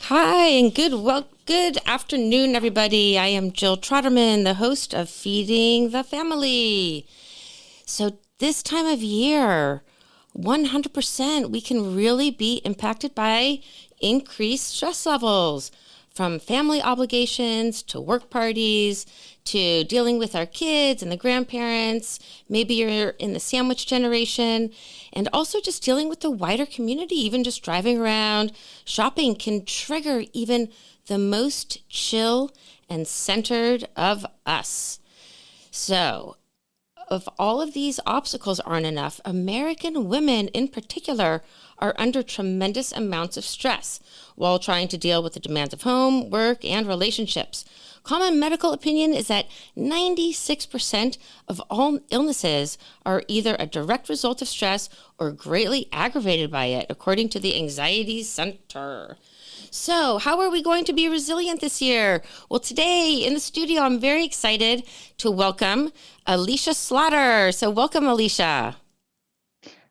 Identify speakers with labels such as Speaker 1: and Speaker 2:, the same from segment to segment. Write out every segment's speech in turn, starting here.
Speaker 1: Hi, and good afternoon, everybody. I am Jill Troderman, the host of Feeding the Family. So this time of year, 100%, we can really be impacted by increased stress levels, from family obligations to work parties to dealing with our kids and the grandparents. Maybe you're in the sandwich generation, and also just dealing with the wider community. Even just driving around, shopping can trigger even the most chill and centered of us. So, if all of these obstacles aren't enough, American women in particular are under tremendous amounts of stress while trying to deal with the demands of home, work, and relationships. Common medical opinion is that 96% of all illnesses are either a direct result of stress or greatly aggravated by it, according to the Anxiety Center. So, how are we going to be resilient this year? Well, today in the studio, I'm very excited to welcome Alisha Slaughter. So, welcome, Alisha.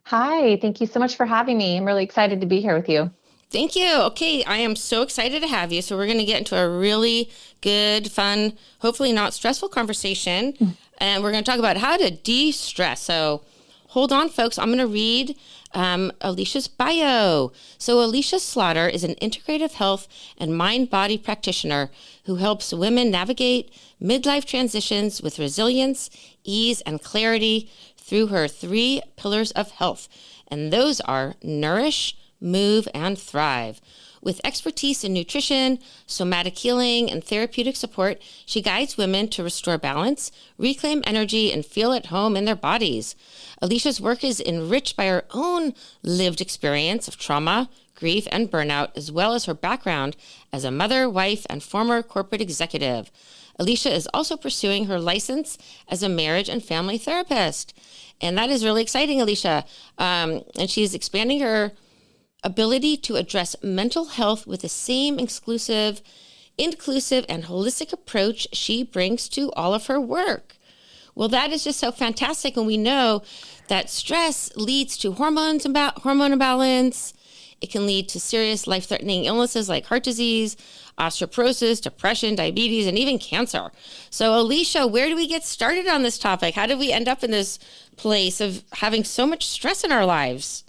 Speaker 2: Hi, thank you so much for having me. I'm really excited to be here with you.
Speaker 1: Thank you. Okay, I am so excited to have you. So, we're going to get into a really good, fun, hopefully not stressful conversation. And we're going to talk about how to de-stress. So, hold on, folks. I'm going to read Alisha's bio. So Alisha Slaughter is an integrative health and mind-body practitioner who helps women navigate midlife transitions with resilience, ease, and clarity through her 3 pillars of health. And those are nourish, move, and thrive. With expertise in nutrition, somatic healing, and therapeutic support, she guides women to restore balance, reclaim energy, and feel at home in their bodies. Alisha's work is enriched by her own lived experience of trauma, grief, and burnout, as well as her background as a mother, wife, and former corporate executive. Alisha is also pursuing her license as a marriage and family therapist. And that is really exciting, Alisha. And she's expanding her ability to address mental health with the same inclusive, and holistic approach she brings to all of her work. Well, that is just so fantastic. And we know that stress leads to hormone imbalance. It can lead to serious life-threatening illnesses like heart disease, osteoporosis, depression, diabetes, and even cancer. So, Alisha, where do we get started on this topic? How did we end up in this place of having so much stress in our lives?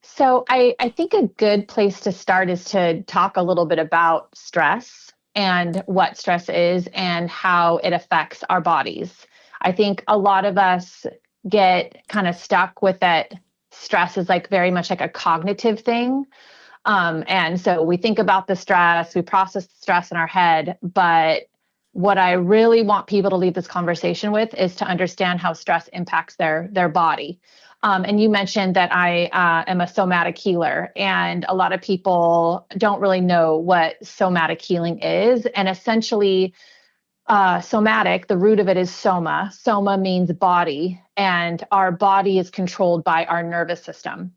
Speaker 2: So I think a good place to start is to talk a little bit about stress and what stress is and how it affects our bodies. I think a lot of us get kind of stuck with that stress is like very much like a cognitive thing. And so we think about the stress, we process the stress in our head, but what I really want people to leave this conversation with is to understand how stress impacts their body. And you mentioned that I am a somatic healer, and a lot of people don't really know what somatic healing is. And essentially, somatic, the root of it is soma. Soma means body, and our body is controlled by our nervous system.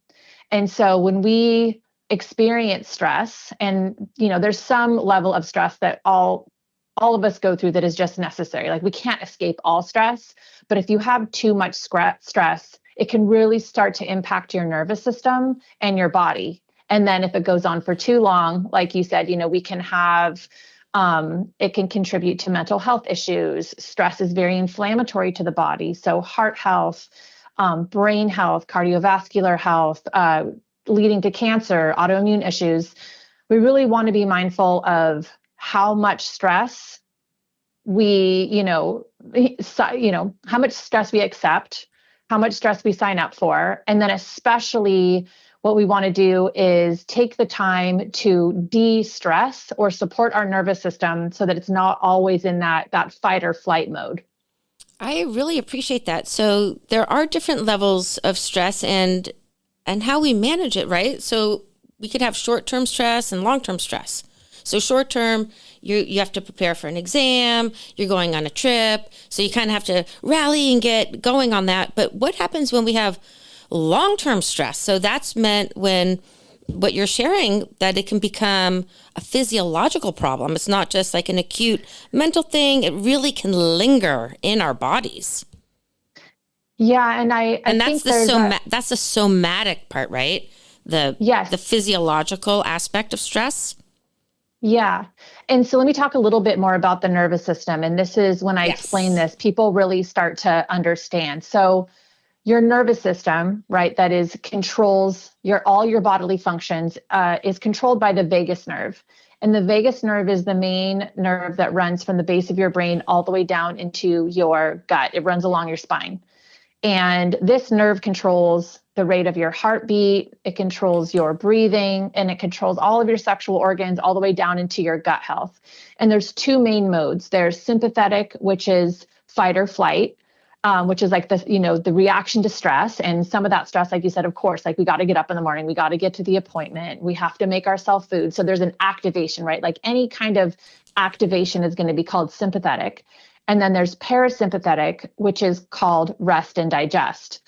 Speaker 2: And so when we experience stress, and there's some level of stress that all of us go through that is just necessary. Like, we can't escape all stress, but if you have too much stress, it can really start to impact your nervous system and your body. And then if it goes on for too long, like you said, we can have, it can contribute to mental health issues. Stress is very inflammatory to the body. So heart health, brain health, cardiovascular health, leading to cancer, autoimmune issues. We really want to be mindful of how much stress how much stress we accept, how much stress we sign up for. And then especially what we want to do is take the time to de-stress or support our nervous system so that it's not always in that fight or flight mode.
Speaker 1: I really appreciate that. So there are different levels of stress and how we manage it, right? So we could have short-term stress and long-term stress. So short-term, you have to prepare for an exam, you're going on a trip, so you kind of have to rally and get going on that. But what happens when we have long-term stress? So that's meant when what you're sharing, that it can become a physiological problem. It's not just like an acute mental thing. It really can linger in our bodies.
Speaker 2: Yeah, and I
Speaker 1: that's
Speaker 2: think
Speaker 1: that's the somatic part, right? the
Speaker 2: Yes.
Speaker 1: physiological aspect of stress?
Speaker 2: Yeah. And so let me talk a little bit more about the nervous system. And this is when I explain
Speaker 1: Yes.
Speaker 2: this, people really start to understand. So your nervous system, right, that is controls all your bodily functions, is controlled by the vagus nerve. And the vagus nerve is the main nerve that runs from the base of your brain all the way down into your gut. It runs along your spine. And this nerve controls the rate of your heartbeat, it controls your breathing, and it controls all of your sexual organs all the way down into your gut health. And there's two main modes. There's sympathetic, which is fight or flight, which is like the reaction to stress. And some of that stress, like you said, of course, like we got to get up in the morning, we got to get to the appointment, we have to make ourselves food. So there's an activation, right? Like any kind of activation is going to be called sympathetic. And then there's parasympathetic, which is called rest and digest.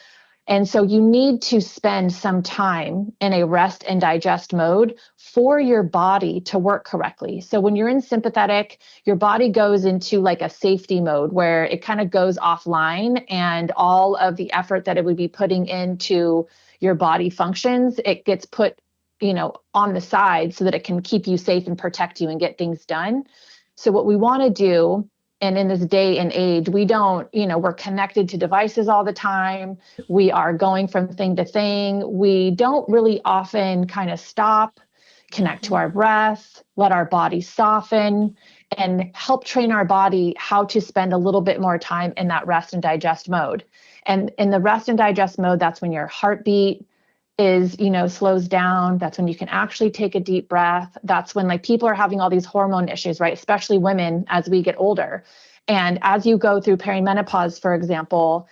Speaker 2: And so you need to spend some time in a rest and digest mode for your body to work correctly. So when you're in sympathetic, your body goes into like a safety mode where it kind of goes offline, and all of the effort that it would be putting into your body functions, it gets put, on the side so that it can keep you safe and protect you and get things done. So what we want to do, and in this day and age, we don't, we're connected to devices all the time. We are going from thing to thing. We don't really often kind of stop, connect to our breath, let our body soften, and help train our body how to spend a little bit more time in that rest and digest mode. And in the rest and digest mode, that's when your heartbeat is, slows down. That's when you can actually take a deep breath. That's when like people are having all these hormone issues, right? Especially women as we get older. And as you go through perimenopause, for example,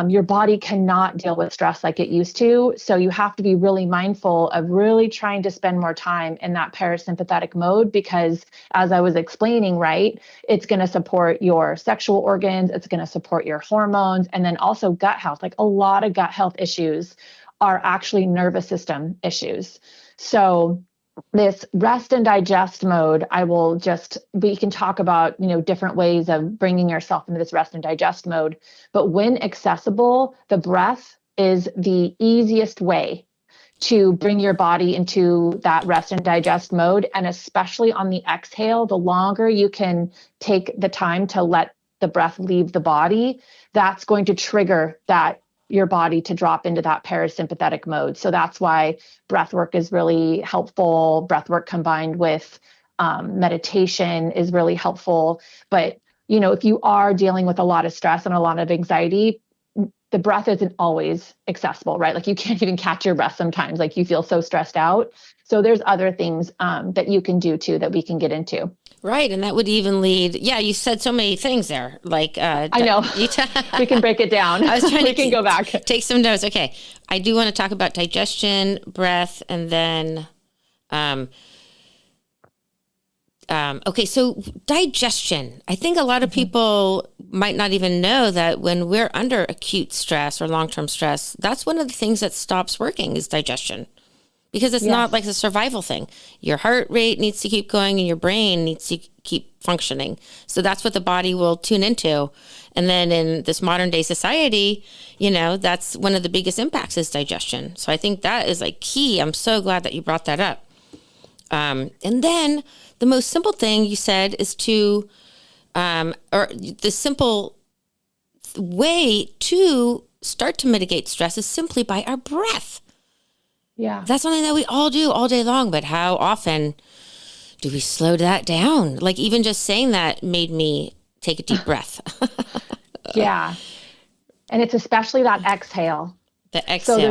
Speaker 2: your body cannot deal with stress like it used to. So you have to be really mindful of really trying to spend more time in that parasympathetic mode, because as I was explaining, right, it's going to support your sexual organs, it's going to support your hormones, and then also gut health. Like a lot of gut health issues are actually nervous system issues. So this rest and digest mode, we can talk about, different ways of bringing yourself into this rest and digest mode. But when accessible, the breath is the easiest way to bring your body into that rest and digest mode. And especially on the exhale, the longer you can take the time to let the breath leave the body, that's going to trigger your body to drop into that parasympathetic mode. So that's why breath work is really helpful. Breath work combined with meditation is really helpful. But, if you are dealing with a lot of stress and a lot of anxiety, the breath isn't always accessible, right? Like you can't even catch your breath sometimes, like you feel so stressed out. So there's other things that you can do too that we can get into.
Speaker 1: Right. And that would even lead, you said so many things there. Like,
Speaker 2: I know. We can break it down.
Speaker 1: I was trying
Speaker 2: we can go back.
Speaker 1: Take some notes. Okay. I do want to talk about digestion, breath, and then, okay. So digestion, I think a lot of people might not even know that when we're under acute stress or long-term stress, that's one of the things that stops working is digestion. Because it's not like a survival thing. Your heart rate needs to keep going and your brain needs to keep functioning. So that's what the body will tune into. And then in this modern day society, that's one of the biggest impacts is digestion. So I think that is like key. I'm so glad that you brought that up. And then the most simple thing you said is to, or the simple way to start to mitigate stress is simply by our breath.
Speaker 2: Yeah.
Speaker 1: That's something that we all do all day long, but how often do we slow that down? Like even just saying that made me take a deep breath.
Speaker 2: Yeah. And it's especially that exhale.
Speaker 1: The exhale.
Speaker 2: So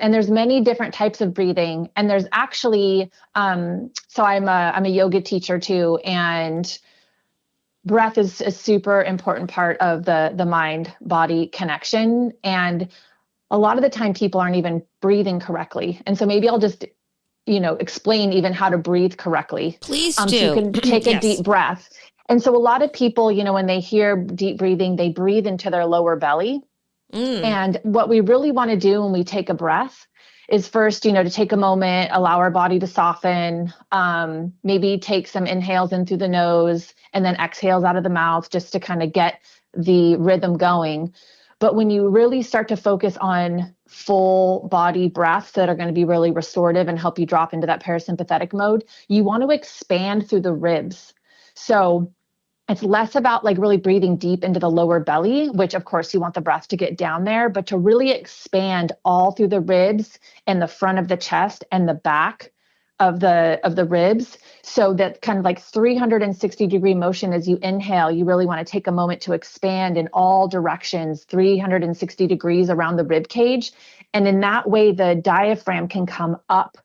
Speaker 2: there's many different types of breathing. And there's actually, so I'm a yoga teacher too. And breath is a super important part of the mind body connection. And a lot of the time people aren't even breathing correctly. And so maybe I'll just, explain even how to breathe correctly.
Speaker 1: Please do.
Speaker 2: So you can take a deep breath. And so a lot of people, when they hear deep breathing, they breathe into their lower belly. And what we really want to do when we take a breath is first, to take a moment, allow our body to soften, maybe take some inhales in through the nose and then exhales out of the mouth just to kind of get the rhythm going. But when you really start to focus on full body breaths that are going to be really restorative and help you drop into that parasympathetic mode, you want to expand through the ribs. So it's less about like really breathing deep into the lower belly, which of course you want the breath to get down there, but to really expand all through the ribs and the front of the chest and the back of the ribs. So that kind of like 360-degree motion as you inhale, you really want to take a moment to expand in all directions, 360 degrees around the rib cage. And in that way, the diaphragm can come up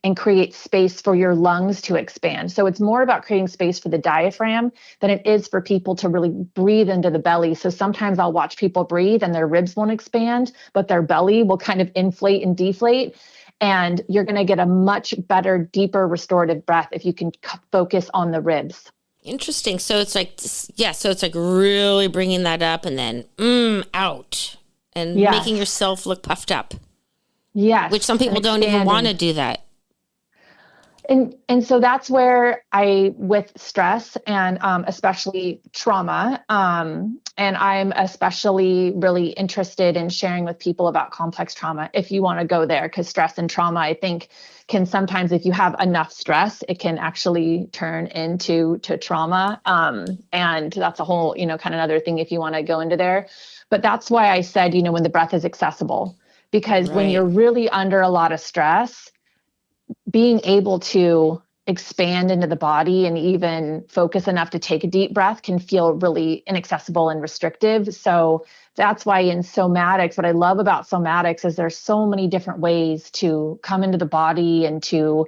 Speaker 2: and create space for your lungs to expand. So it's more about creating space for the diaphragm than it is for people to really breathe into the belly. So sometimes I'll watch people breathe and their ribs won't expand, but their belly will kind of inflate and deflate. And you're going to get a much better, deeper restorative breath if you can focus on the ribs.
Speaker 1: Interesting. So it's like, yeah, so it's like really bringing that up and then out and making yourself look puffed up.
Speaker 2: Yes.
Speaker 1: Which some people don't even want to do that.
Speaker 2: And so that's where with stress and especially trauma, and I'm especially really interested in sharing with people about complex trauma if you want to go there, because stress and trauma, I think, can sometimes, if you have enough stress, it can actually turn into trauma. And that's a whole, kind of another thing if you want to go into there. But that's why I said, when the breath is accessible, because when you're really under a lot of stress, being able to expand into the body and even focus enough to take a deep breath can feel really inaccessible and restrictive. So that's why in somatics, what I love about somatics is there's so many different ways to come into the body and to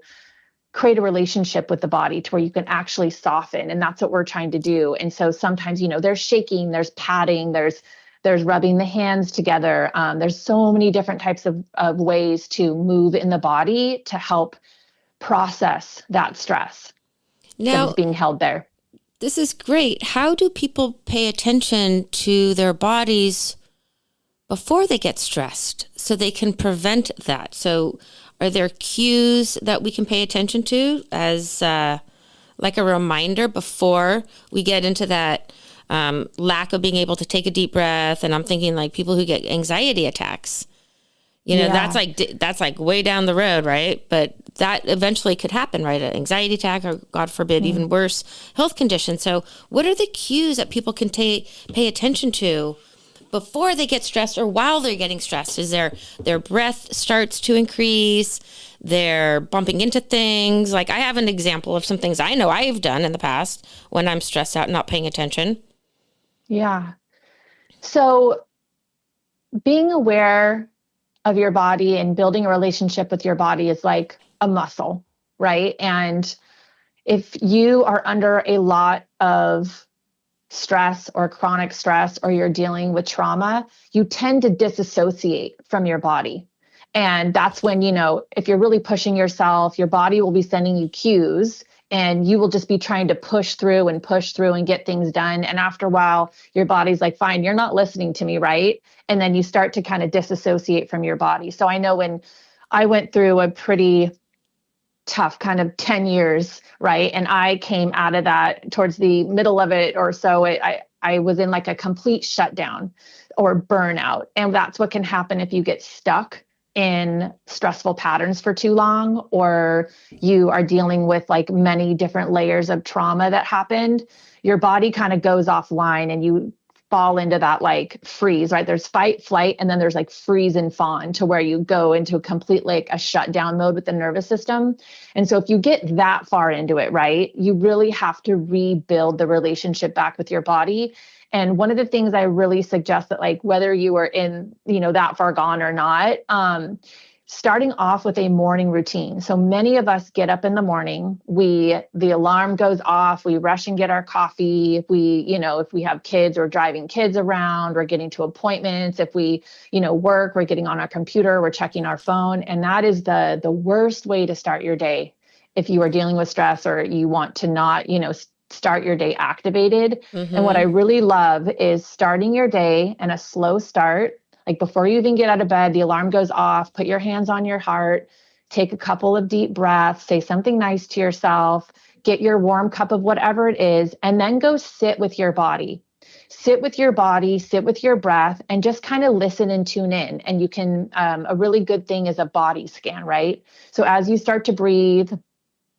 Speaker 2: create a relationship with the body to where you can actually soften. And that's what we're trying to do. And so sometimes, there's shaking, there's patting, there's rubbing the hands together. There's so many different types of ways to move in the body to help process that stress that is being held there.
Speaker 1: This is great. How do people pay attention to their bodies before they get stressed so they can prevent that? So are there cues that we can pay attention to as like a reminder before we get into that lack of being able to take a deep breath? And I'm thinking like people who get anxiety attacks, that's like way down the road, right? But that eventually could happen, right? An anxiety attack, or God forbid, even worse, health condition. So what are the cues that people can pay attention to before they get stressed or while they're getting stressed? Is their breath starts to increase, they're bumping into things? Like I have an example of some things I know I've done in the past when I'm stressed out and not paying attention.
Speaker 2: Yeah. So being aware of your body and building a relationship with your body is like a muscle, right? And if you are under a lot of stress or chronic stress, or you're dealing with trauma, you tend to disassociate from your body. And that's when, if you're really pushing yourself, your body will be sending you cues and you will just be trying to push through and get things done. And after a while, your body's like, fine, you're not listening to me, right? And then you start to kind of disassociate from your body. So I know when I went through a pretty tough kind of 10 years, right? And I came out of that towards the middle of it or so, I was in like a complete shutdown or burnout. And that's what can happen if you get stuck in stressful patterns for too long, or you are dealing with like many different layers of trauma that happened. Your body kind of goes offline and you fall into that like freeze, right? There's fight, flight, and then there's like freeze and fawn, to where you go into a complete like a shutdown mode with the nervous system. And so if you get that far into it, right, you really have to rebuild the relationship back with your body. And one of the things I really suggest that, like, whether you are in, that far gone or not, starting off with a morning routine. So many of us get up in the morning, the alarm goes off, we rush and get our coffee. If we have kids, or driving kids around, we're getting to appointments. If we, work, we're getting on our computer, we're checking our phone. And that is the worst way to start your day. If you are dealing with stress, or you want to not, start your day activated. Mm-hmm. And what I really love is starting your day in a slow start. Like before you even get out of bed, the alarm goes off, put your hands on your heart, take a couple of deep breaths, say something nice to yourself, get your warm cup of whatever it is, and then go sit with your body. sit with your body, sit with your breath, and just kind of listen and tune in. And you can, a really good thing is a body scan, right? So as you start to breathe,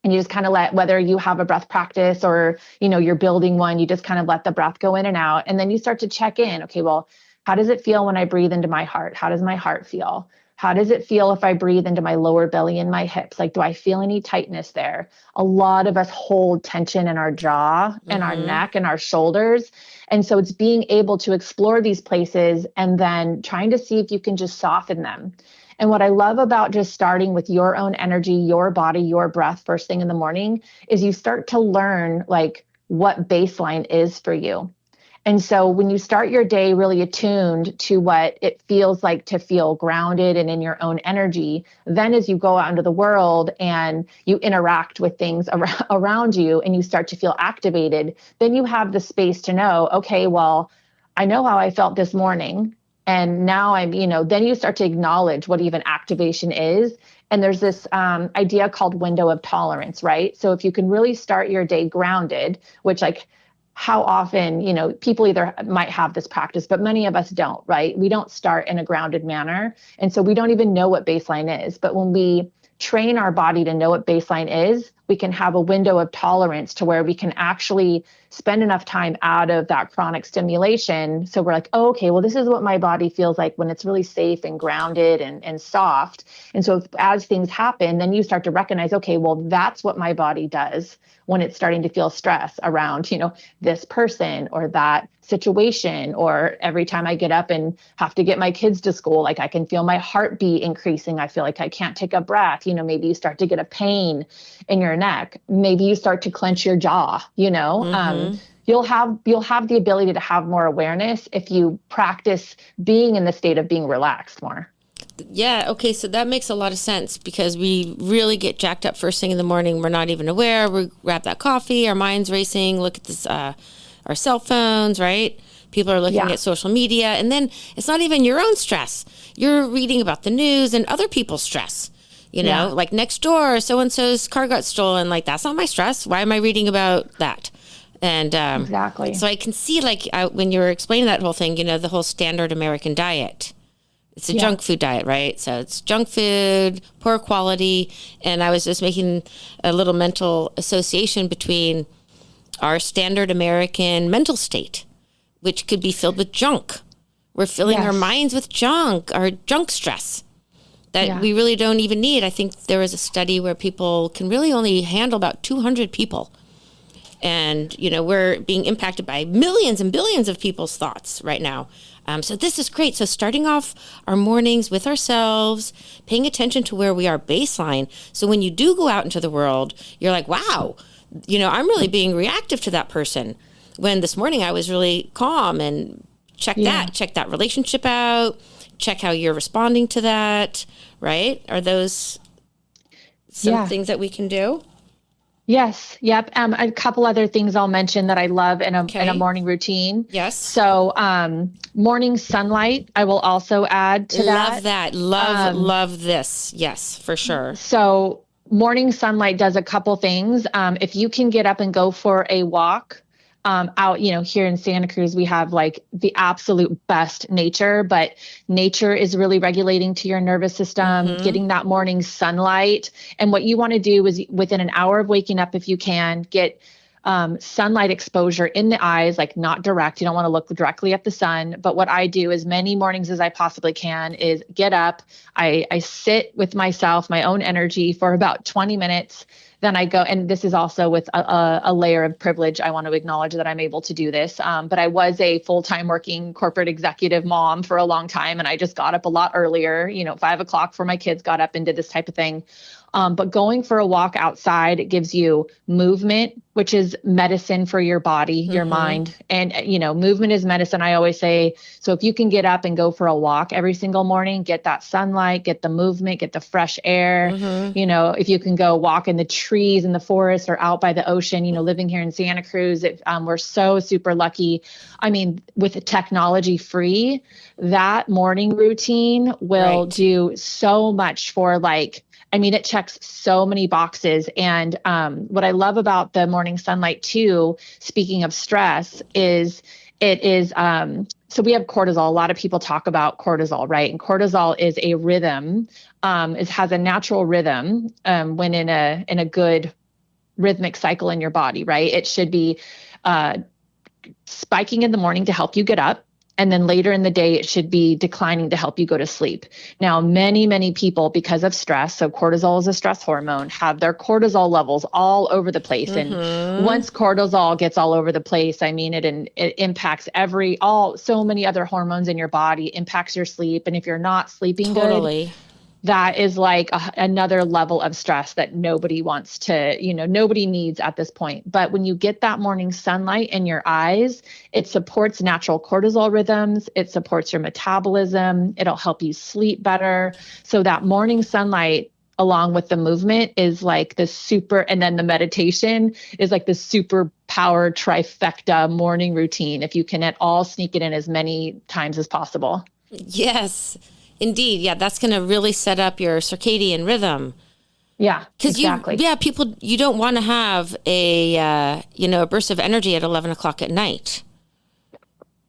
Speaker 2: and you just kind of let, whether you have a breath practice or, you're building one, you just kind of let the breath go in and out. And then you start to check in. Okay, well, how does it feel when I breathe into my heart? How does my heart feel? How does it feel if I breathe into my lower belly and my hips? Like, do I feel any tightness there? A lot of us hold tension in our jaw and our neck and our shoulders. And so it's being able to explore these places and then trying to see if you can just soften them. And what I love about just starting with your own energy, your body, your breath first thing in the morning is you start to learn like what baseline is for you. And so when you start your day really attuned to what it feels like to feel grounded and in your own energy, then as you go out into the world and you interact with things around you and you start to feel activated, then you have the space to know, okay, well, I know how I felt this morning. And now then you start to acknowledge what even activation is. And there's this idea called window of tolerance, right? So if you can really start your day grounded, which like how often, people either might have this practice, but many of us don't, right? We don't start in a grounded manner. And so we don't even know what baseline is. But when we train our body to know what baseline is, we can have a window of tolerance to where we can actually spend enough time out of that chronic stimulation. So we're like, oh, okay, well, this is what my body feels like when it's really safe and grounded and soft. And so as things happen, then you start to recognize, okay, well, that's what my body does when it's starting to feel stress around, this person or that situation, or every time I get up and have to get my kids to school, like I can feel my heartbeat increasing. I feel like I can't take a breath. Maybe you start to get a pain in your neck. Maybe you start to clench your jaw, you'll have the ability to have more awareness if you practice being in the state of being relaxed more.
Speaker 1: Yeah. Okay. So that makes a lot of sense because we really get jacked up first thing in the morning. We're not even aware. We grab that coffee, our mind's racing, look at this, our cell phones, right? People are looking at social media, and then it's not even your own stress. You're reading about the news and other people's stress, like next door, so-and-so's car got stolen. Like, that's not my stress. Why am I reading about that? And
Speaker 2: exactly.
Speaker 1: So I can see, like, when you were explaining that whole thing, the whole standard American diet. It's a junk food diet, right? So it's junk food, poor quality. And I was just making a little mental association between our standard American mental state, which could be filled with junk. We're filling our minds with junk, our junk stress that we really don't even need. I think there was a study where people can really only handle about 200 people. And, we're being impacted by millions and billions of people's thoughts right now. So this is great. So starting off our mornings with ourselves, paying attention to where we are baseline. So when you do go out into the world, you're like, wow, I'm really being reactive to that person. When this morning I was really calm and check that relationship out, check how you're responding to that, right? Are those some things that we can do?
Speaker 2: Yes. Yep. A couple other things I'll mention that I love in a morning routine.
Speaker 1: Yes.
Speaker 2: So, morning sunlight, I will also add to that.
Speaker 1: Love this. Yes, for sure.
Speaker 2: So morning sunlight does a couple things. If you can get up and go for a walk, out, here in Santa Cruz, we have like the absolute best nature, but nature is really regulating to your nervous system, getting that morning sunlight. And what you want to do is within an hour of waking up, if you can, get sunlight exposure in the eyes, like not direct. You don't want to look directly at the sun. But what I do as many mornings as I possibly can is get up. I sit with myself, my own energy for about 20 minutes. Then I go, and this is also with a layer of privilege. I want to acknowledge that I'm able to do this. But I was a full-time working corporate executive mom for a long time. And I just got up a lot earlier, 5 o'clock before my kids got up and did this type of thing. But going for a walk outside, it gives you movement, which is medicine for your body, your mind. And, movement is medicine. I always say, so if you can get up and go for a walk every single morning, get that sunlight, get the movement, get the fresh air, if you can go walk in the trees in the forest or out by the ocean, living here in Santa Cruz, we're so super lucky. I mean, with technology free, that morning routine will do so much for it checks so many boxes. And what I love about the morning sunlight too, speaking of stress, is it is, so we have cortisol. A lot of people talk about cortisol, right? And cortisol is a rhythm. It has a natural rhythm when in a good rhythmic cycle in your body, right? It should be spiking in the morning to help you get up. And then later in the day, it should be declining to help you go to sleep. Now, many, many people, because of stress, so cortisol is a stress hormone, have their cortisol levels all over the place.
Speaker 1: Mm-hmm.
Speaker 2: And once cortisol gets all over the place, I mean, it impacts so many other hormones in your body, impacts your sleep. And if you're not sleeping good, that is like another level of stress that nobody wants to, nobody needs at this point. But when you get that morning sunlight in your eyes, it supports natural cortisol rhythms. It supports your metabolism. It'll help you sleep better. So that morning sunlight, along with the movement, is like and then the meditation is like the super power trifecta morning routine, if you can at all sneak it in as many times as possible.
Speaker 1: Yes. Indeed. Yeah, that's going to really set up your circadian rhythm.
Speaker 2: Yeah, exactly.
Speaker 1: People, you don't want to have a burst of energy at 11 o'clock at night.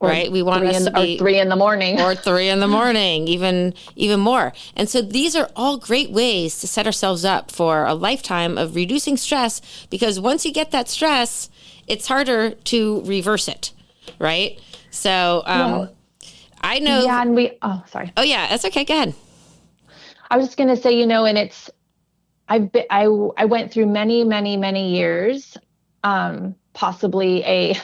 Speaker 1: Right? We want us to be
Speaker 2: 3 in the morning.
Speaker 1: Or 3 in the morning, even more. And so these are all great ways to set ourselves up for a lifetime of reducing stress, because once you get that stress, it's harder to reverse it. Right? So, I know.
Speaker 2: Yeah, sorry.
Speaker 1: Oh yeah, that's okay. Go ahead.
Speaker 2: I was just going to say, and I went through many, many, many years, possibly a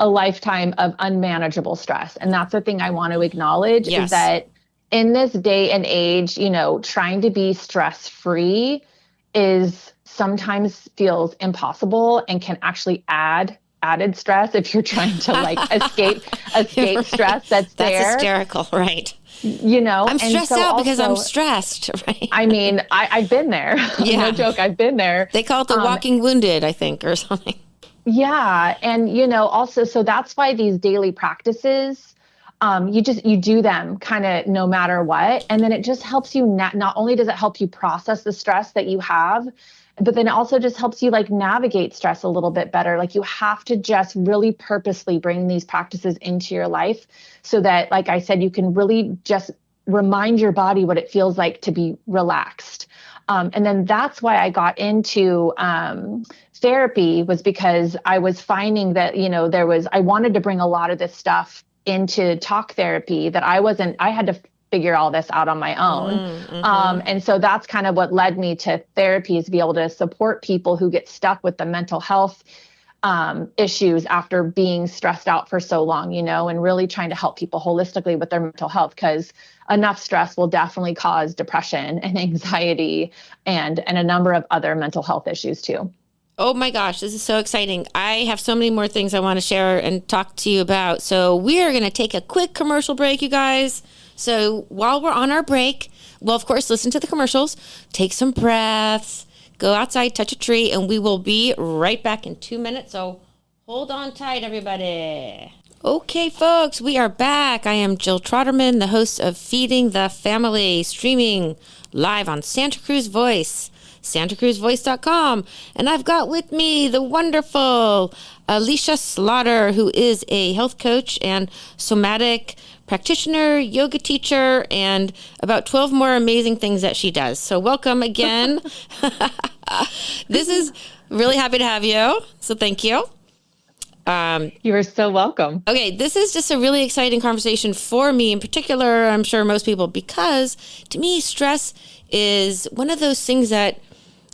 Speaker 2: lifetime of unmanageable stress. And that's the thing I want to acknowledge is that in this day and age, trying to be stress-free is sometimes feels impossible and can actually added stress if you're trying to escape right. Stress that's there.
Speaker 1: That's hysterical, right? I'm stressed out because I'm stressed, right?
Speaker 2: I mean, I've been there.
Speaker 1: Yeah.
Speaker 2: No joke, I've been there.
Speaker 1: They call it the walking wounded, I think, or something.
Speaker 2: Yeah. And, also, so that's why these daily practices, you do them kind of no matter what. And then it just helps you, not only does it help you process the stress that you have, but then it also just helps you navigate stress a little bit better. You have to just really purposely bring these practices into your life so that, like I said, you can really just remind your body what it feels like to be relaxed. And then that's why I got into therapy, was because I was finding that, I wanted to bring a lot of this stuff into talk therapy that I had to figure all this out on my own. Mm-hmm. And so that's kind of what led me to therapy, is to be able to support people who get stuck with the mental health issues after being stressed out for so long, and really trying to help people holistically with their mental health, because enough stress will definitely cause depression and anxiety and a number of other mental health issues too.
Speaker 1: Oh my gosh, this is so exciting. I have so many more things I want to share and talk to you about. So we are going to take a quick commercial break, you guys. So while we're on our break, well, of course, listen to the commercials, take some breaths, go outside, touch a tree, and we will be right back in 2 minutes. So hold on tight, everybody. Okay, folks, we are back. I am Jill Troderman, the host of Feeding the Family, streaming live on Santa Cruz Voice, santacruzvoice.com. And I've got with me the wonderful Alisha Slaughter, who is a health coach and somatic practitioner, yoga teacher, and about 12 more amazing things that she does. So welcome again. This is really happy to have you. So thank you.
Speaker 2: You are so welcome.
Speaker 1: Okay, this is just a really exciting conversation for me in particular, I'm sure most people, because to me, stress is one of those things that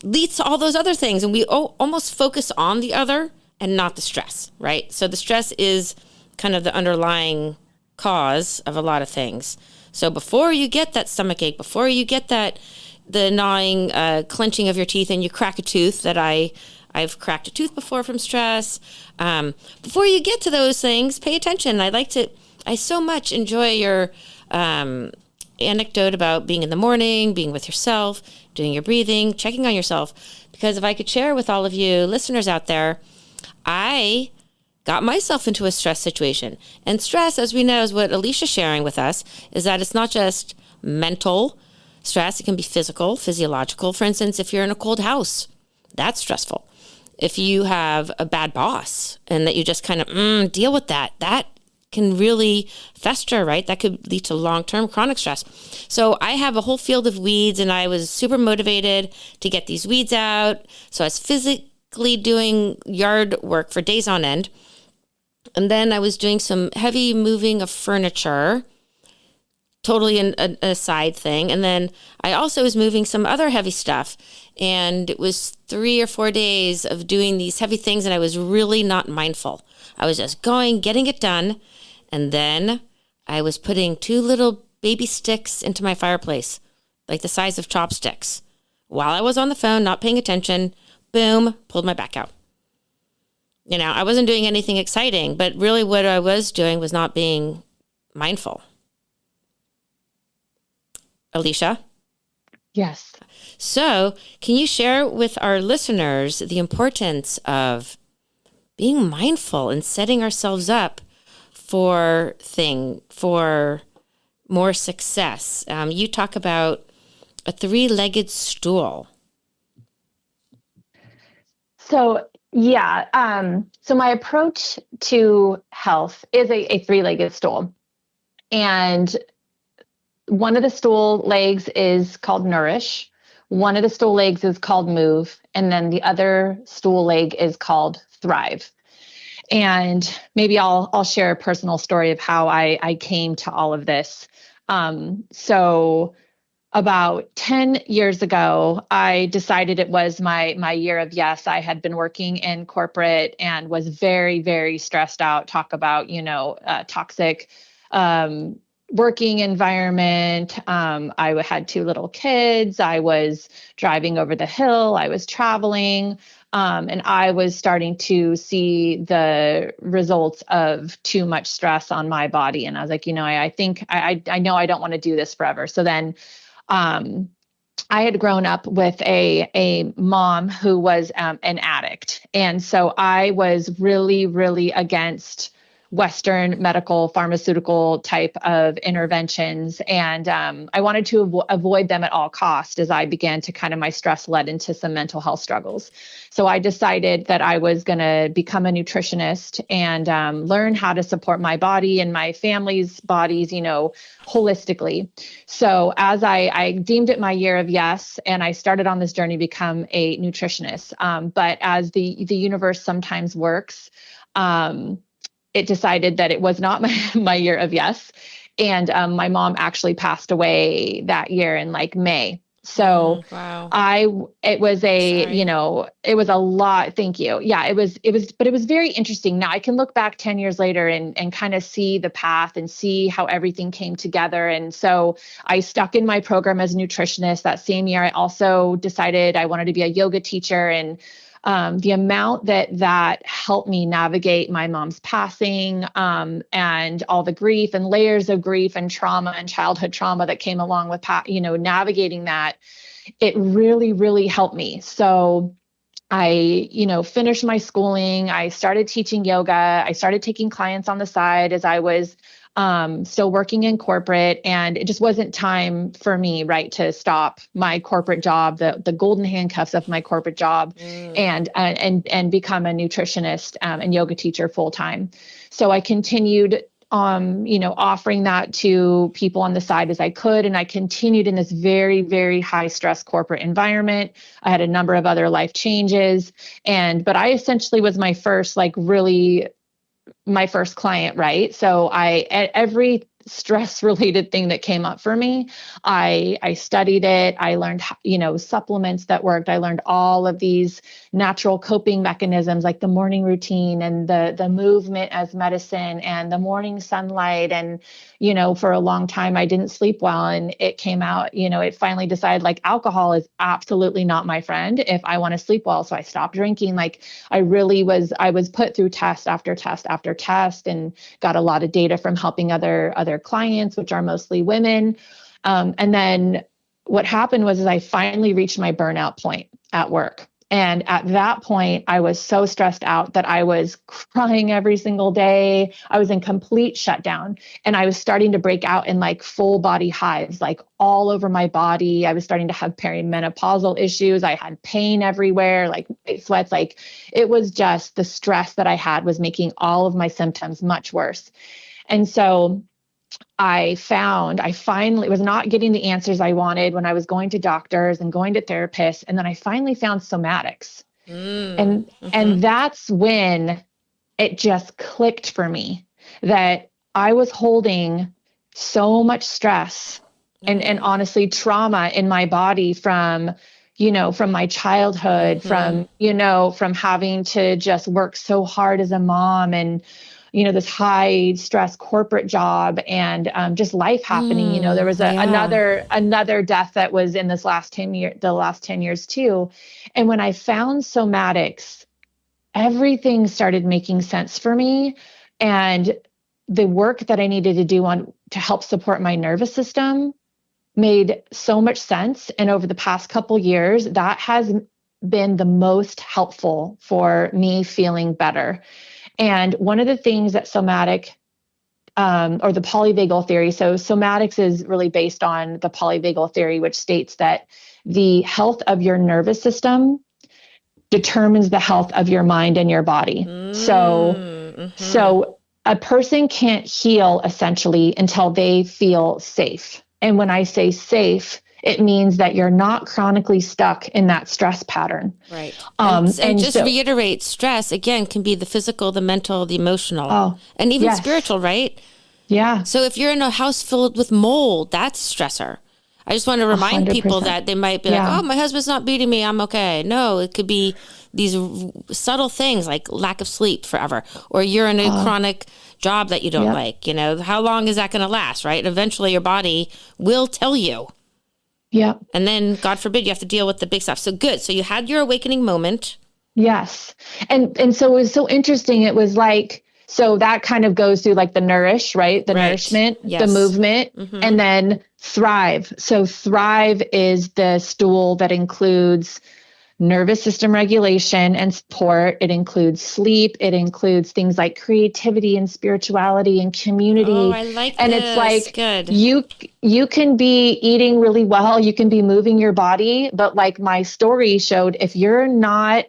Speaker 1: leads to all those other things. And we almost focus on the other and not the stress, right? So the stress is kind of the underlying cause of a lot of things. So before you get that stomach ache, before you get the gnawing, clenching of your teeth, and you crack a tooth, that I've cracked a tooth before from stress. Before you get to those things, pay attention. I so much enjoy your anecdote about being in the morning, being with yourself, doing your breathing, checking on yourself. Because if I could share with all of you listeners out there, I got myself into a stress situation. And stress, as we know, is what Alicia's sharing with us, is that it's not just mental stress. It can be physical, physiological. For instance, if you're in a cold house, that's stressful. if you have a bad boss and that you just kind of deal with that, that can really fester, right? That could lead to long-term chronic stress. So I have a whole field of weeds, and I was super motivated to get these weeds out. So I was physically doing yard work for days on end. And then I was doing some heavy moving of furniture, totally a side thing. And then I also was moving some other heavy stuff. And it was 3 or 4 days of doing these heavy things, and I was really not mindful. I was just going, getting it done. And then I was putting 2 little baby sticks into my fireplace, like the size of chopsticks. While I was on the phone, not paying attention, boom, pulled my back out. You know, I wasn't doing anything exciting, but really what I was doing was not being mindful. Alisha?
Speaker 2: Yes.
Speaker 1: So can you share with our listeners the importance of being mindful and setting ourselves up for more success? You talk about a 3-legged stool.
Speaker 2: So so my approach to health is a 3-legged stool. And one of the stool legs is called nourish. One of the stool legs is called move. And then the other stool leg is called thrive. And maybe I'll share a personal story of how I came to all of this. So about 10 years ago, I decided it was my year of yes. I had been working in corporate and was very, very stressed out. Talk about, toxic working environment. I had 2 little kids. I was driving over the hill. I was traveling. And I was starting to see the results of too much stress on my body. And I was like, I think I know I don't want to do this forever. So then I had grown up with a mom who was an addict. And so I was really, really against Western medical pharmaceutical type of interventions. And I wanted to avoid them at all costs as I began to my stress led into some mental health struggles. So I decided that I was going to become a nutritionist and learn how to support my body and my family's bodies, holistically. So as I deemed it my year of yes, and I started on this journey to become a nutritionist. But as the universe sometimes works, it decided that it was not my year of yes. And my mom actually passed away that year in May. So wow. It was a lot. Thank you. Yeah, but it was very interesting. Now I can look back 10 years later and kind of see the path and see how everything came together. And so I stuck in my program as a nutritionist. That same year, I also decided I wanted to be a yoga teacher, and the amount that helped me navigate my mom's passing, and all the grief and layers of grief and trauma and childhood trauma that came along with, navigating that, it really, really helped me. So I, finished my schooling. I started teaching yoga. I started taking clients on the side as I was still working in corporate, and it just wasn't time for me, right, to stop my corporate job, the golden handcuffs of my corporate job, and become a nutritionist and yoga teacher full time. So I continued offering that to people on the side as I could. And I continued in this very, very high stress corporate environment. I had a number of other life changes, but I essentially was my first, my first client, right? So every stress related thing that came up for me, I studied it. I learned, supplements that worked. I learned all of these natural coping mechanisms, like the morning routine and the movement as medicine and the morning sunlight. And, for a long time, I didn't sleep well, and it came out, it finally decided alcohol is absolutely not my friend if I want to sleep well. So I stopped drinking. I was put through test after test after test, and got a lot of data from helping other clients, which are mostly women. And then what happened was I finally reached my burnout point at work. And at that point, I was so stressed out that I was crying every single day. I was in complete shutdown, and I was starting to break out in like full body hives, like all over my body. I was starting to have perimenopausal issues. I had pain everywhere, like sweats. Like it was just the stress that I had was making all of my symptoms much worse. And so I finally was not getting the answers I wanted when I was going to doctors and going to therapists. And then I finally found somatics. And that's when it just clicked for me that I was holding so much stress and honestly trauma in my body from my childhood, from having to just work so hard as a mom and this high stress corporate job and just life happening. There was another death that was in the last 10 years too. And when I found somatics, everything started making sense for me. And the work that I needed to do to help support my nervous system made so much sense. And over the past couple years, that has been the most helpful for me feeling better. And one of the things that somatic or the polyvagal theory, so somatics is really based on the polyvagal theory, which states that the health of your nervous system determines the health of your mind and your body. So a person can't heal essentially until they feel safe. And when I say safe, it means that you're not chronically stuck in that stress pattern.
Speaker 1: Right. And just reiterate, stress, again, can be the physical, the mental, the emotional, and even spiritual, right?
Speaker 2: Yeah.
Speaker 1: So if you're in a house filled with mold, that's a stressor. I just want to remind 100%. People that they might be like, oh, my husband's not beating me, I'm okay. No, it could be these subtle things like lack of sleep forever, or you're in a chronic job that you don't like. How long is that going to last, right? Eventually your body will tell you.
Speaker 2: Yeah.
Speaker 1: And then, God forbid, you have to deal with the big stuff. So good. So you had your awakening moment.
Speaker 2: Yes. And so it was so interesting. It was like, so that kind of goes through like the nourish, right? The nourishment, the movement, and then thrive. So thrive is the stool that includes nervous system regulation and support. It includes sleep. It includes things like creativity and spirituality and community.
Speaker 1: Oh, I like
Speaker 2: and
Speaker 1: this.
Speaker 2: It's like
Speaker 1: good.
Speaker 2: You can be eating really well. You can be moving your body. But like my story showed, if you're not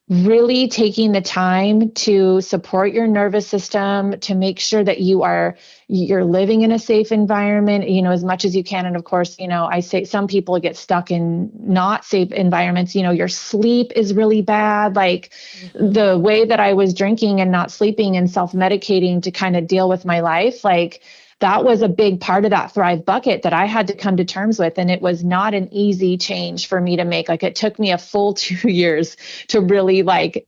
Speaker 2: really taking the time to support your nervous system, to make sure that you're living in a safe environment, as much as you can. And of course, I say some people get stuck in not safe environments. Your sleep is really bad. Like the way that I was drinking and not sleeping and self-medicating to kind of deal with my life, like that was a big part of that Thrive bucket that I had to come to terms with. And it was not an easy change for me to make. Like it took me a full 2 years to really like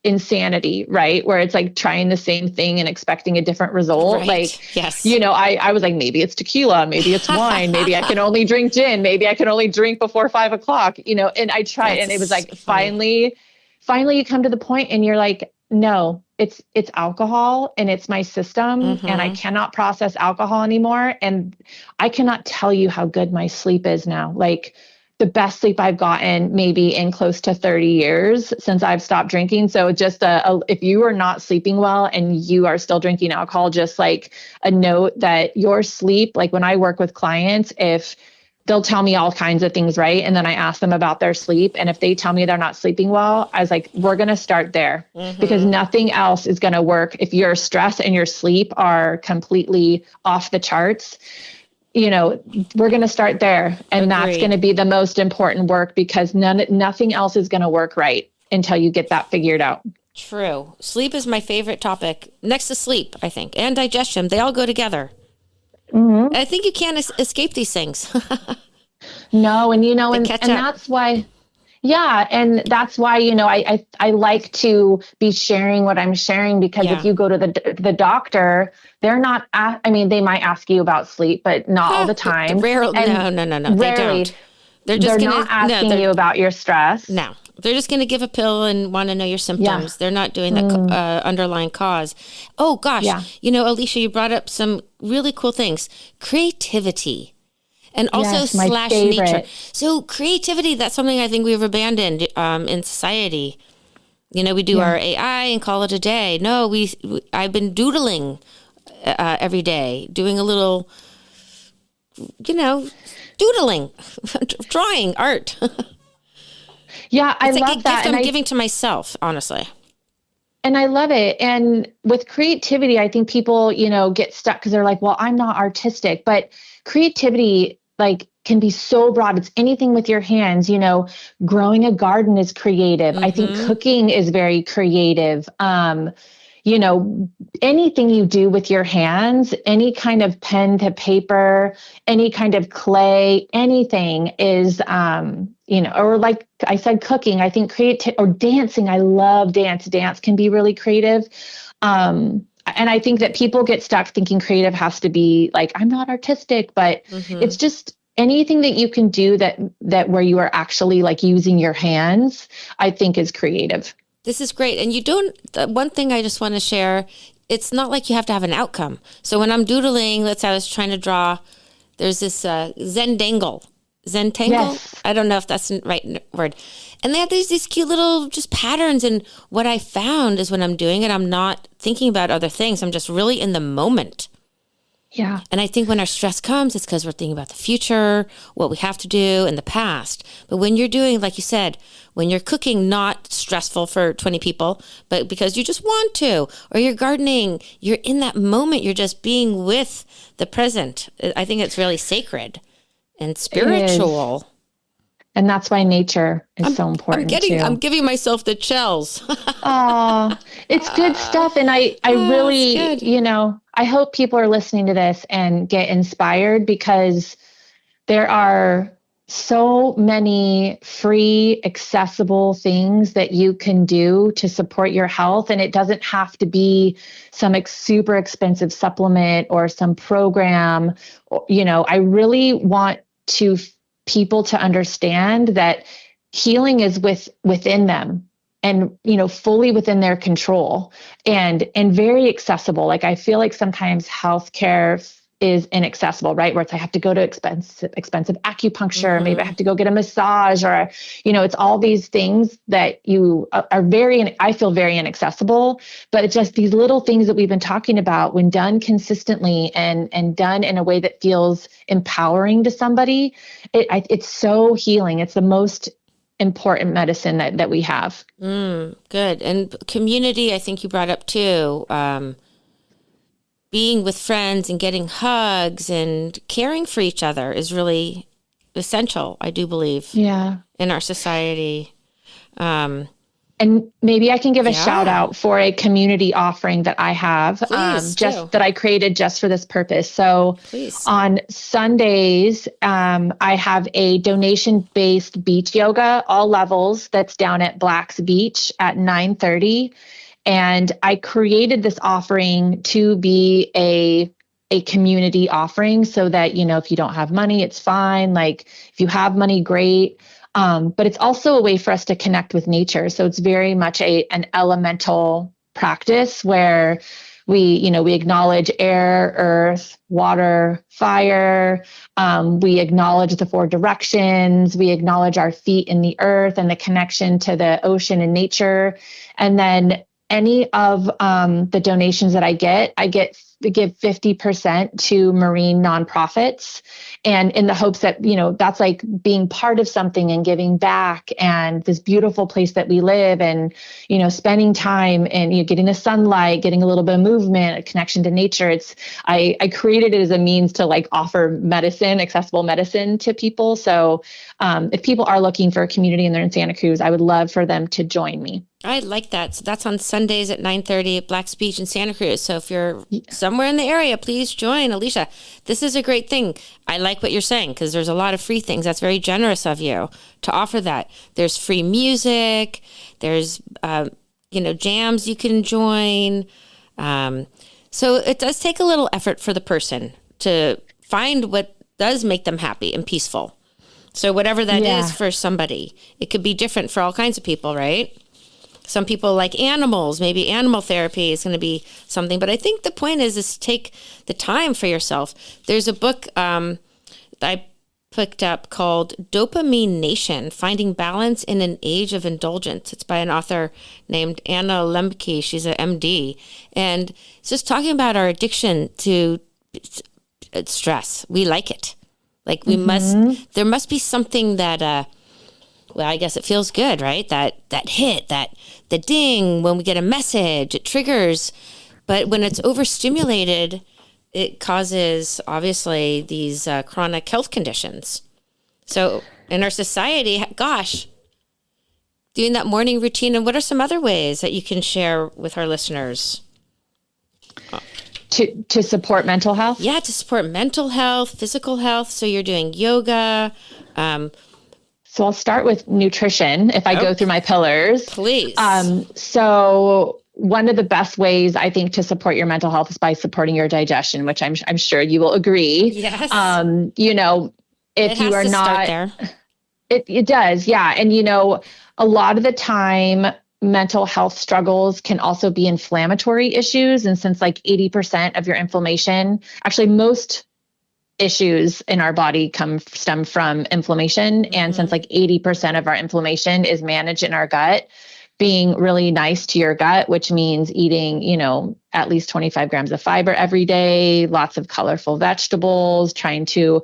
Speaker 2: insanity, right? Where it's like trying the same thing and expecting a different result.
Speaker 1: Right.
Speaker 2: Like,
Speaker 1: yes.
Speaker 2: I was like, maybe it's tequila, maybe it's wine, maybe I can only drink gin, maybe I can only drink before 5 o'clock, and I tried. And it was like, finally you come to the point and you're like, no, it's alcohol and it's my system and I cannot process alcohol anymore. And I cannot tell you how good my sleep is now. Like the best sleep I've gotten maybe in close to 30 years since I've stopped drinking. So just if you are not sleeping well and you are still drinking alcohol, just like a note that your sleep, like when I work with clients, if they'll tell me all kinds of things, right? And then I ask them about their sleep. And if they tell me they're not sleeping well, I was like, we're going to start there because nothing else is going to work. If your stress and your sleep are completely off the charts, we're going to start there. And that's going to be the most important work because nothing else is going to work right until you get that figured out.
Speaker 1: True. Sleep is my favorite topic next to sleep, I think, and digestion. They all go together. I think you can't escape these things.
Speaker 2: No. And that's why, and that's why, I like to be sharing what I'm sharing because if you go to the doctor, they're not, they might ask you about sleep, but not all the time.
Speaker 1: No.
Speaker 2: Rarely,
Speaker 1: they don't. They're
Speaker 2: not asking you about your stress.
Speaker 1: No, they're just going to give a pill and want to know your symptoms. They're not doing the underlying cause. Oh gosh. Alisha, you brought up some really cool things. Creativity. And also
Speaker 2: Yes, my
Speaker 1: slash nature.
Speaker 2: favorite.
Speaker 1: So creativity, that's something I think we've abandoned in society. You know, we do our AI and call it a day. No, I've been doodling every day, doing a little, you know, doodling, drawing, art.
Speaker 2: Yeah, I
Speaker 1: It's like a
Speaker 2: love that.
Speaker 1: gift I'm giving to myself, honestly.
Speaker 2: And I love it. And with creativity, I think people, get stuck because they're like, well, I'm not artistic. But creativity, like, can be so broad. It's anything with your hands. Growing a garden is creative. I think cooking is very creative. You know, anything you do with your hands, any kind of pen to paper, any kind of clay, anything is, or like I said, cooking, I think creative, or dancing. I love dance. Dance can be really creative. And I think that people get stuck thinking creative has to be like, I'm not artistic, but it's just anything that you can do that where you are actually like using your hands, I think is creative.
Speaker 1: This is great. And one thing I just want to share, it's not like you have to have an outcome. So when I'm doodling, let's say I was trying to draw, there's this Zentangle.
Speaker 2: Yes.
Speaker 1: I don't know if that's the right word. And they have these cute little just patterns. And what I found is when I'm doing it, I'm not thinking about other things. I'm just really in the moment.
Speaker 2: Yeah.
Speaker 1: And I think when our stress comes, it's because we're thinking about the future, what we have to do in the past. But when you're doing, like you said, when you're cooking, not stressful for 20 people, but because you just want to, or you're gardening, you're in that moment. You're just being with the present. I think it's really sacred and spiritual.
Speaker 2: And that's why nature is so important too.
Speaker 1: I'm giving myself the chills.
Speaker 2: Oh, it's good stuff. And I really, I hope people are listening to this and get inspired, because there are so many free, accessible things that you can do to support your health. And it doesn't have to be some super expensive supplement or some program. I really want people to understand that healing is within them, and fully within their control, and very accessible. Like, I feel like sometimes healthcare is inaccessible, right? Where it's, I have to go to expensive acupuncture, maybe I have to go get a massage, or it's all these things that you are I feel very inaccessible. But it's just these little things that we've been talking about, when done consistently and done in a way that feels empowering to somebody, it's so healing. It's the most important medicine that we have.
Speaker 1: Good. And community, I think you brought up too. Being with friends and getting hugs and caring for each other is really essential, I do believe, in our society.
Speaker 2: And maybe I can give a shout out for a community offering that I have, that I created just for this purpose. So on Sundays, I have a donation-based beach yoga, all levels, that's down at Black's Beach at 9:30. And I created this offering to be a community offering, so that, if you don't have money, it's fine. Like, if you have money, great. But it's also a way for us to connect with nature. So it's very much an elemental practice where we acknowledge air, earth, water, fire. We acknowledge the 4 directions. We acknowledge our feet in the earth and the connection to the ocean and nature. And then any of the donations that I give 50% to marine nonprofits, and in the hopes that, that's like being part of something and giving back, and this beautiful place that we live, and, spending time and getting the sunlight, getting a little bit of movement, a connection to nature. I created it as a means to like offer accessible medicine to people. So if people are looking for a community and they're in Santa Cruz, I would love for them to join me.
Speaker 1: I like that. So that's on Sundays at 9:30 at Black's Beach in Santa Cruz. So if you're somewhere in the area, please join. Alisha, this is a great thing. I like what you're saying, because there's a lot of free things. That's very generous of you to offer that. There's free music. There's, jams you can join. So it does take a little effort for the person to find what does make them happy and peaceful. So whatever that is for somebody, it could be different for all kinds of people, right? Some people like animals. Maybe animal therapy is going to be something. But I think the point is take the time for yourself. There's a book I picked up called Dopamine Nation, Finding Balance in an Age of Indulgence. It's by an author named Anna Lembke. She's an MD. And it's just talking about our addiction to stress. We like it. Like there must be something that, well, I guess it feels good, right? That hit, the ding, when we get a message, it triggers. But when it's overstimulated, it causes, obviously, these chronic health conditions. So in our society, gosh, doing that morning routine, and what are some other ways that you can share with our listeners?
Speaker 2: To support mental health?
Speaker 1: Yeah, to support mental health, physical health. So you're doing yoga.
Speaker 2: So I'll start with nutrition if I go through my pillars.
Speaker 1: Please.
Speaker 2: So one of the best ways I think to support your mental health is by supporting your digestion, which I'm sure you will agree.
Speaker 1: Yes.
Speaker 2: If you are not,
Speaker 1: start there.
Speaker 2: It does. Yeah. And, a lot of the time mental health struggles can also be inflammatory issues. And since like 80% of your inflammation, actually most issues in our body stem from inflammation. And since like 80% of our inflammation is managed in our gut, being really nice to your gut, which means eating, at least 25 grams of fiber every day, lots of colorful vegetables, trying to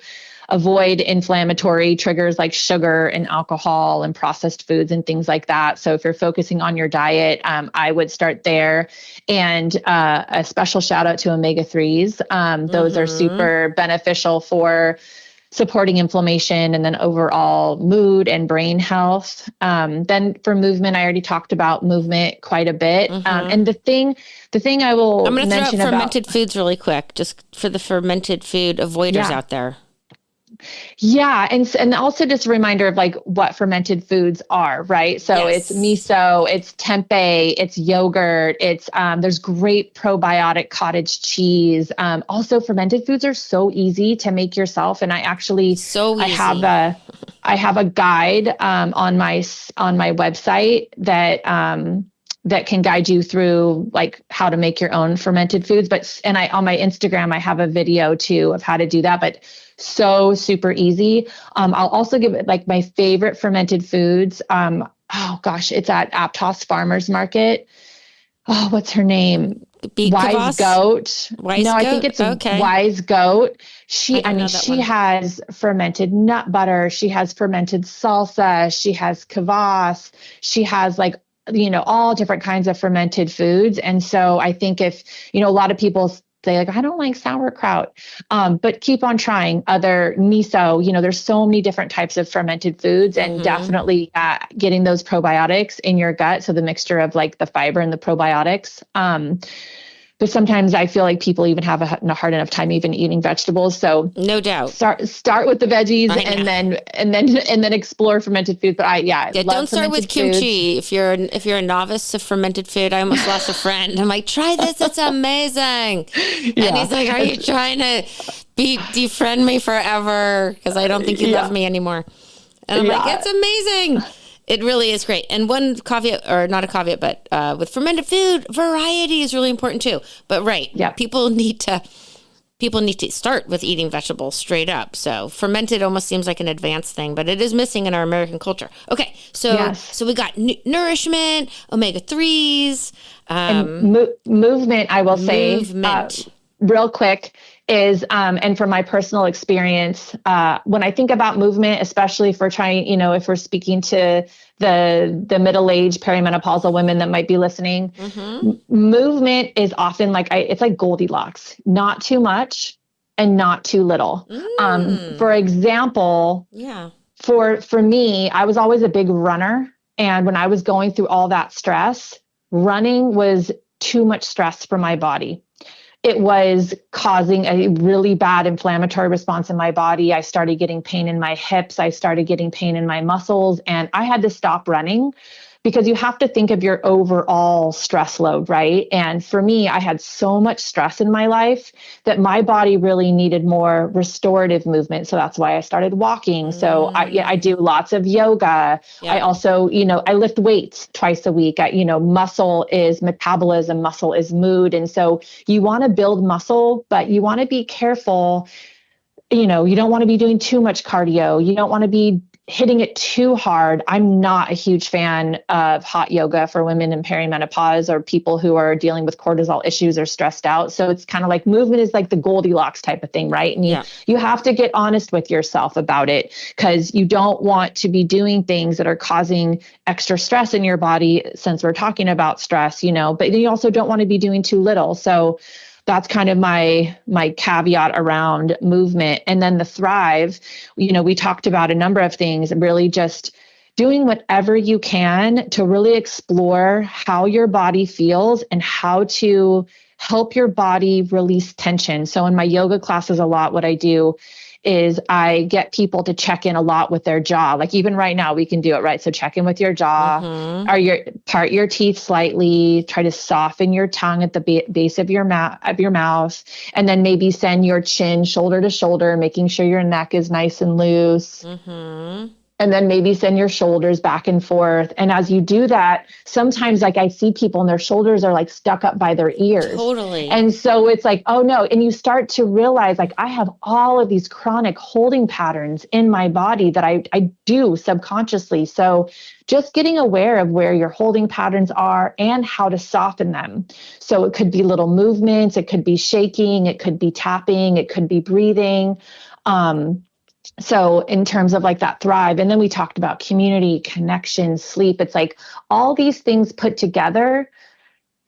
Speaker 2: avoid inflammatory triggers like sugar and alcohol and processed foods and things like that. So if you're focusing on your diet, I would start there. And a special shout out to omega-3s. Those are super beneficial for supporting inflammation and then overall mood and brain health. Then for movement, I already talked about movement quite a bit. And the thing I will
Speaker 1: I'm going to throw out
Speaker 2: mention
Speaker 1: fermented foods really quick, just for the fermented food avoiders out there.
Speaker 2: Yeah. And also just a reminder of like what fermented foods are, right? So it's miso, it's tempeh, it's yogurt, it's, there's great probiotic cottage cheese. Also fermented foods are so easy to make yourself. And I have a guide, on my website that can guide you through like how to make your own fermented foods. On my Instagram, I have a video too of how to do that, but so super easy. I'll also give it like my favorite fermented foods. It's at Aptos Farmers Market. Oh, what's her name? Wise Goat. I think it's Wise Goat. She has fermented nut butter. She has fermented salsa. She has kvass. She has like, all different kinds of fermented foods. And so I think if, a lot of people say like, I don't like sauerkraut, but keep on trying other miso, there's so many different types of fermented foods and definitely getting those probiotics in your gut. So the mixture of like the fiber and the probiotics. But sometimes I feel like people even have a hard enough time even eating vegetables. So
Speaker 1: no doubt,
Speaker 2: start with the veggies and then explore fermented foods. But
Speaker 1: don't start with kimchi. If you're a novice to fermented food, I almost lost a friend. I'm like, try this, it's amazing. And he's like, are you trying to defriend me forever? Because I don't think you love me anymore. And I'm like, it's amazing. It really is great. And one caveat, or not a caveat, but with fermented food, variety is really important too. But people need to start with eating vegetables straight up. So fermented almost seems like an advanced thing, but it is missing in our American culture. Okay, so we got nourishment, omega-3s.
Speaker 2: And movement, I will say, real quick, is, and from my personal experience, when I think about movement, especially if we're trying, if we're speaking to the middle-aged perimenopausal women that might be listening, movement is often like, it's like Goldilocks, not too much and not too little. For example, for me, I was always a big runner. And when I was going through all that stress, running was too much stress for my body. It was causing a really bad inflammatory response in my body. I started getting pain in my hips. I started getting pain in my muscles, and I had to stop running because you have to think of your overall stress load, right? And for me, I had so much stress in my life that my body really needed more restorative movement. So that's why I started walking. So I do lots of yoga. Yeah. I also, I lift weights twice a week. Muscle is metabolism, muscle is mood. And so you want to build muscle, but you want to be careful you don't want to be doing too much cardio. You don't want to be hitting it too hard. I'm not a huge fan of hot yoga for women in perimenopause or people who are dealing with cortisol issues or stressed out. So it's kind of like movement is like the Goldilocks type of thing, right? And you have to get honest with yourself about it, because you don't want to be doing things that are causing extra stress in your body, since we're talking about stress, but you also don't want to be doing too little. So that's kind of my caveat around movement. And then the Thrive, we talked about a number of things, really just doing whatever you can to really explore how your body feels and how to help your body release tension. So in my yoga classes, a lot what I do is I get people to check in a lot with their jaw. Like even right now we can do it, right? So check in with your jaw, part your teeth slightly, try to soften your tongue at the base of your mouth, and then maybe send your chin shoulder to shoulder, making sure your neck is nice and loose. And then maybe send your shoulders back and forth. And as you do that, sometimes like I see people and their shoulders are like stuck up by their ears.
Speaker 1: Totally.
Speaker 2: And so it's like, oh no. And you start to realize like I have all of these chronic holding patterns in my body that I do subconsciously. So just getting aware of where your holding patterns are and how to soften them. So it could be little movements, it could be shaking, it could be tapping, it could be breathing. So in terms of like that Thrive, and then we talked about community, connection, sleep. It's like all these things put together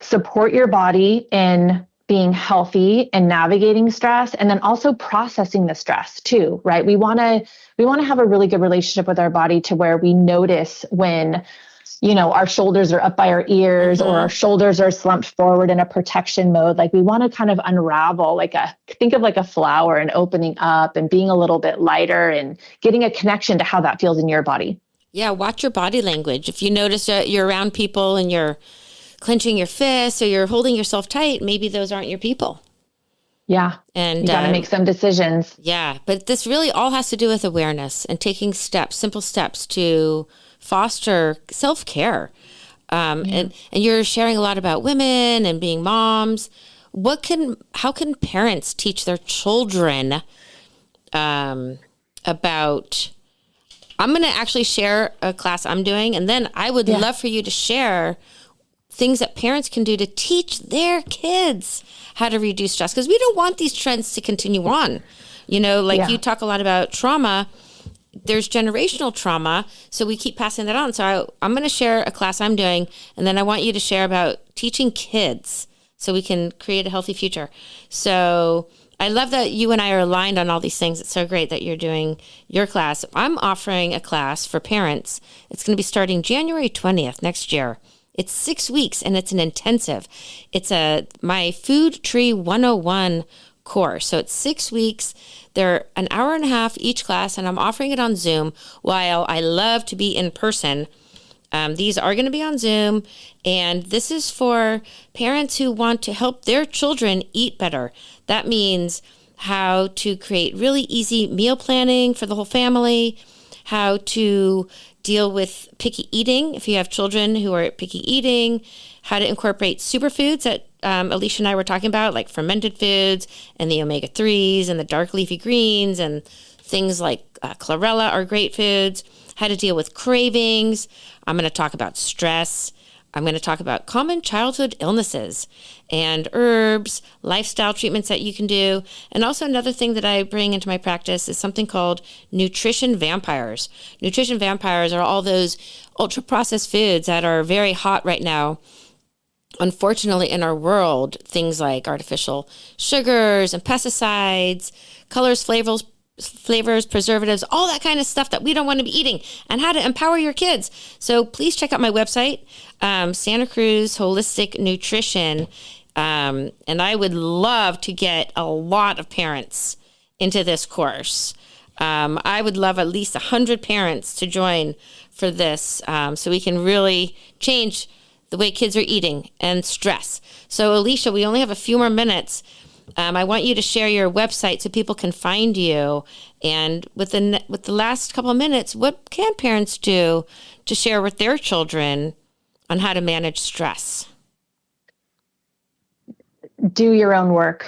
Speaker 2: support your body in being healthy and navigating stress, and then also processing the stress too, right? We want to have a really good relationship with our body to where we notice when our shoulders are up by our ears or our shoulders are slumped forward in a protection mode. Like we want to kind of unravel, think of like a flower and opening up and being a little bit lighter and getting a connection to how that feels in your body.
Speaker 1: Yeah. Watch your body language. If you notice that you're around people and you're clenching your fists or you're holding yourself tight, maybe those aren't your people.
Speaker 2: Yeah.
Speaker 1: And
Speaker 2: you got to make some decisions.
Speaker 1: Yeah. But this really all has to do with awareness and taking simple steps to foster self-care. And you're sharing a lot about women and being moms. How can parents teach their children about, I'm going to actually share a class I'm doing, and then I would love for you to share things that parents can do to teach their kids how to reduce stress, because we don't want these trends to continue on. You talk a lot about trauma. There's generational trauma, so we keep passing that on. So I'm going to share a class I'm doing, and then I want you to share about teaching kids so we can create a healthy future. So I love that you and I are aligned on all these things. It's so great that you're doing your class. I'm offering a class for parents. It's going to be starting January 20th next year. It's 6 weeks, and it's an intensive. It's my Food Tree 101 course. So it's 6 weeks. They're an hour and a half each class, and I'm offering it on Zoom. While I love to be in person, these are going to be on Zoom, and this is for parents who want to help their children eat better. That means how to create really easy meal planning for the whole family, how to deal with picky eating if you have children who are picky eating, how to incorporate superfoods that Alisha and I were talking about, like fermented foods and the omega-3s and the dark leafy greens and things like chlorella are great foods, how to deal with cravings. I'm going to talk about stress. I'm going to talk about common childhood illnesses and herbs, lifestyle treatments that you can do. And also another thing that I bring into my practice is something called nutrition vampires. Nutrition vampires are all those ultra-processed foods that are very hot right now. Unfortunately, in our world, things like artificial sugars and pesticides, colors, flavors, preservatives, all that kind of stuff that we don't want to be eating, and how to empower your kids. So please check out my website, Santa Cruz Holistic Nutrition. And I would love to get a lot of parents into this course. I would love at least 100 parents to join for this, so we can really change the way kids are eating and stress. So Alisha, we only have a few more minutes. I want you to share your website so people can find you. And with the last couple of minutes, what can parents do to share with their children on how to manage stress?
Speaker 2: Do your own work.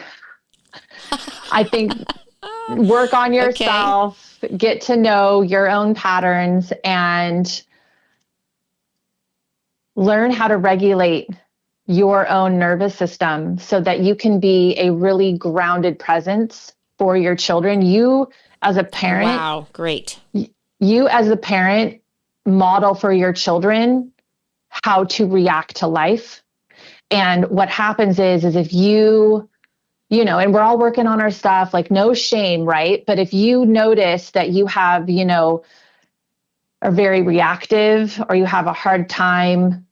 Speaker 2: I think work on
Speaker 1: Okay.
Speaker 2: yourself, get to know your own patterns, and learn how to regulate your own nervous system so that you can be a really grounded presence for your children. You as a parent,
Speaker 1: Wow, great.
Speaker 2: you as a parent model for your children how to react to life. And what happens is if and we're all working on our stuff, like no shame, right? But if you notice that you have, are very reactive, or you have a hard time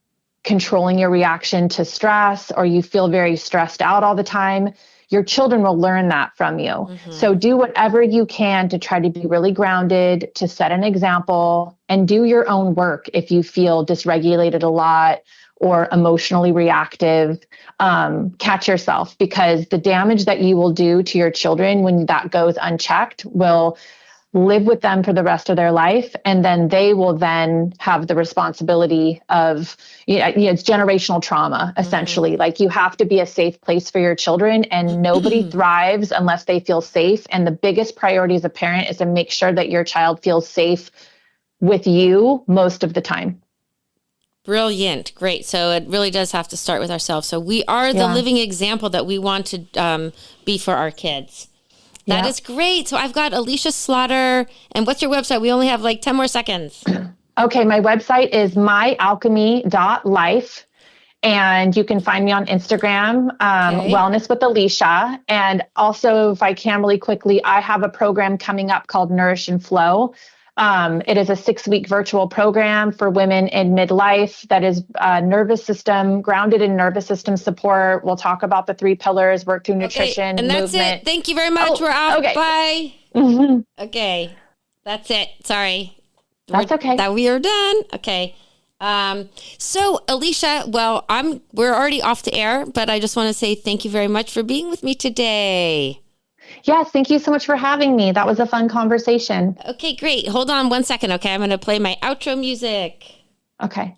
Speaker 2: controlling your reaction to stress, or you feel very stressed out all the time, your children will learn that from you. Mm-hmm. So do whatever you can to try to be really grounded, to set an example, and do your own work if you feel dysregulated a lot or emotionally reactive. Catch yourself, because the damage that you will do to your children when that goes unchecked will live with them for the rest of their life. And then they will then have the responsibility of, it's generational trauma, essentially. Mm-hmm. Like, you have to be a safe place for your children, and nobody thrives unless they feel safe. And the biggest priority as a parent is to make sure that your child feels safe with you most of the time.
Speaker 1: Brilliant. Great. So it really does have to start with ourselves. So we are the living example that we want to be for our kids. That is great. So I've got Alisha Slaughter. And what's your website? We only have like 10 more seconds.
Speaker 2: Okay. My website is myalchemy.life. And you can find me on Instagram, Wellness with Alisha. And also, if I can really quickly, I have a program coming up called Nourish and Flow. It is a 6-week virtual program for women in midlife that is grounded in nervous system support. We'll talk about the 3 pillars, work through nutrition,
Speaker 1: and that's
Speaker 2: movement.
Speaker 1: It. Thank you very much. We're off.
Speaker 2: Okay.
Speaker 1: Bye.
Speaker 2: Mm-hmm.
Speaker 1: Okay. That's it. Sorry.
Speaker 2: That's okay.
Speaker 1: That we are done. Okay. So Alisha, we're already off the air, but I just want to say thank you very much for being with me today.
Speaker 2: Yes, thank you so much for having me. That was a fun conversation.
Speaker 1: Okay, great. Hold on one second, okay? I'm going to play my outro music.
Speaker 2: Okay.